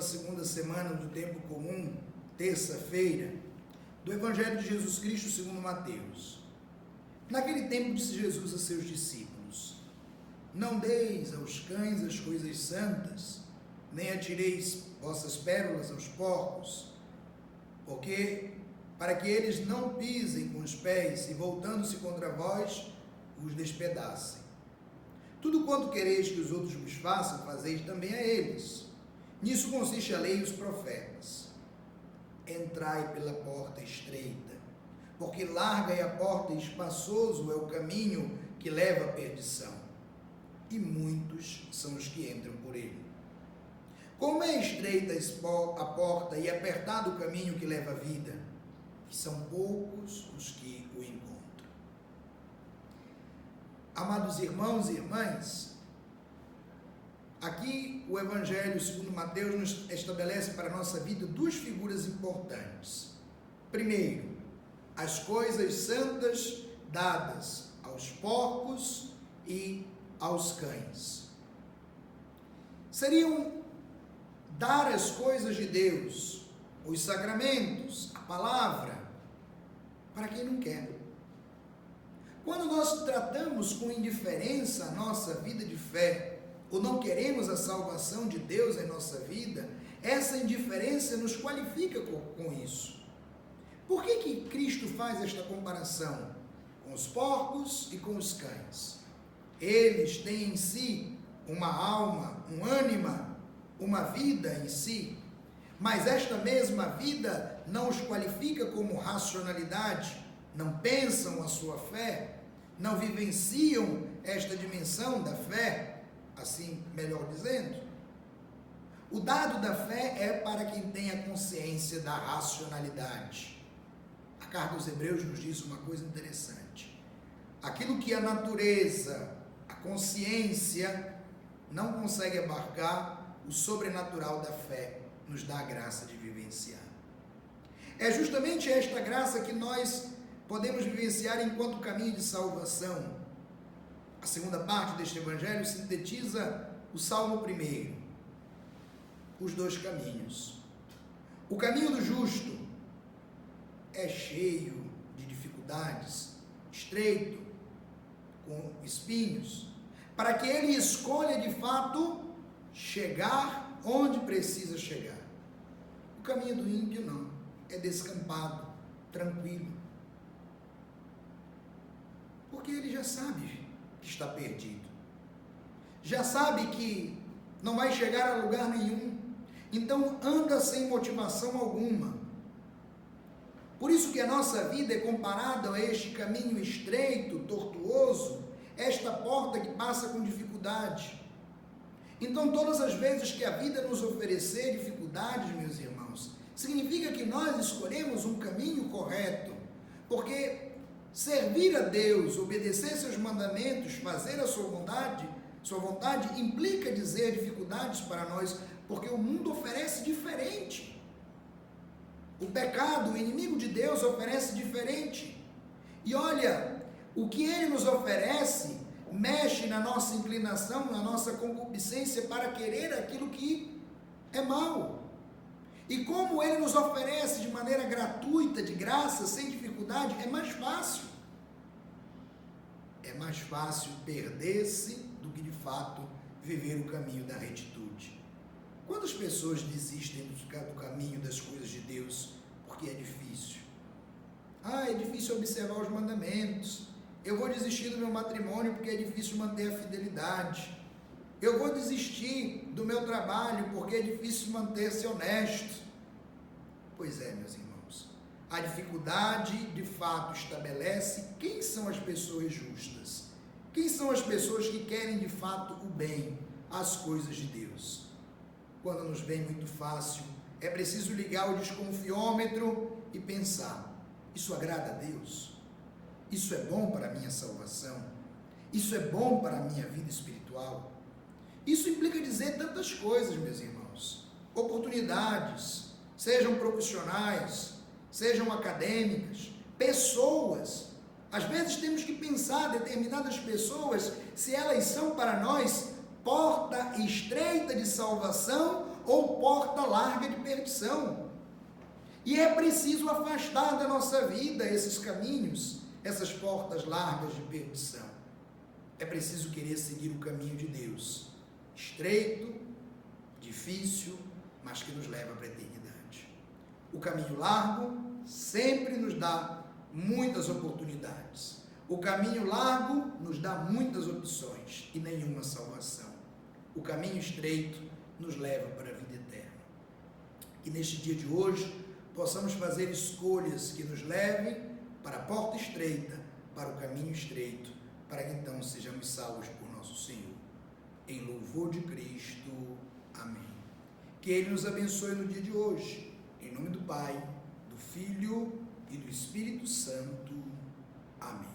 segunda semana do tempo comum, terça-feira, do Evangelho de Jesus Cristo segundo Mateus. Naquele tempo disse Jesus a seus discípulos: não deis aos cães as coisas santas, nem atireis vossas pérolas aos porcos, porque para que eles não pisem com os pés e voltando-se contra vós, os despedacem. Tudo quanto quereis que os outros vos façam, fazeis também a eles. Nisso consiste a lei e os profetas. Entrai pela porta estreita, porque larga é a porta e espaçoso é o caminho que leva à perdição, e muitos são os que entram por ele. Como é estreita a porta e apertado o caminho que leva à vida, e são poucos os que o encontram. Amados irmãos e irmãs, aqui o Evangelho segundo Mateus nos estabelece para a nossa vida duas figuras importantes. Primeiro, as coisas santas dadas aos porcos e aos cães. Seriam dar as coisas de Deus, os sacramentos, a palavra, para quem não quer. Quando nós tratamos com indiferença a nossa vida de fé, ou não queremos a salvação de Deus em nossa vida, essa indiferença nos qualifica com isso. Por que Cristo faz esta comparação com os porcos e com os cães? Eles têm em si uma alma, um ânima, uma vida em si, mas esta mesma vida não os qualifica como racionalidade, não pensam a sua fé, não vivenciam esta dimensão da fé, assim melhor dizendo. O dado da fé é para quem tem a consciência da racionalidade. A carta aos Hebreus nos diz uma coisa interessante: aquilo que a natureza, a consciência não consegue abarcar, o sobrenatural da fé nos dá a graça de vivenciar. É justamente esta graça que nós podemos vivenciar enquanto caminho de salvação. A segunda parte deste Evangelho sintetiza o Salmo 1, os dois caminhos. O caminho do justo é cheio de dificuldades, estreito, com espinhos, para que ele escolha de fato chegar onde precisa chegar. O caminho do ímpio não, é descampado, tranquilo, porque ele já sabe que está perdido, já sabe que não vai chegar a lugar nenhum, então anda sem motivação alguma. Por isso que a nossa vida é comparada a este caminho estreito, tortuoso, esta porta que passa com dificuldade. Então, todas as vezes que a vida nos oferecer dificuldades, meus irmãos, significa que nós escolhemos um caminho correto, porque servir a Deus, obedecer seus mandamentos, fazer a sua vontade, implica dizer dificuldades para nós, porque o mundo oferece diferente. O pecado, o inimigo de Deus, oferece diferente. E olha, o que ele nos oferece mexe na nossa inclinação, na nossa concupiscência para querer aquilo que é mal. E como ele nos oferece de maneira gratuita, de graça, sem dificuldade, é mais fácil. É mais fácil perder-se do que de fato viver o caminho da retitude. Quantas pessoas desistem do caminho das coisas de Deus porque é difícil? É difícil observar os mandamentos. Eu vou desistir do meu matrimônio porque é difícil manter a fidelidade. Eu vou desistir do meu trabalho porque é difícil manter-se honesto. Pois é, meus irmãos, a dificuldade de fato estabelece quem são as pessoas justas, quem são as pessoas que querem de fato o bem, as coisas de Deus. Quando nos vem muito fácil, é preciso ligar o desconfiômetro e pensar: isso agrada a Deus? Isso é bom para a minha salvação? Isso é bom para a minha vida espiritual? Isso implica dizer tantas coisas, meus irmãos. Oportunidades, sejam profissionais, sejam acadêmicas, pessoas. Às vezes temos que pensar determinadas pessoas, se elas são para nós porta estreita de salvação ou porta larga de perdição. E é preciso afastar da nossa vida esses caminhos, essas portas largas de perdição. É preciso querer seguir o caminho de Deus, estreito, difícil, mas que nos leva para a eternidade. O caminho largo sempre nos dá muitas oportunidades. O caminho largo nos dá muitas opções e nenhuma salvação. O caminho estreito nos leva para a vida eterna. Que neste dia de hoje possamos fazer escolhas que nos levem para a porta estreita, para o caminho estreito, para que então sejamos salvos por nosso Senhor. Em louvor de Cristo. Amém. Que Ele nos abençoe no dia de hoje. Em nome do Pai, do Filho e do Espírito Santo. Amém.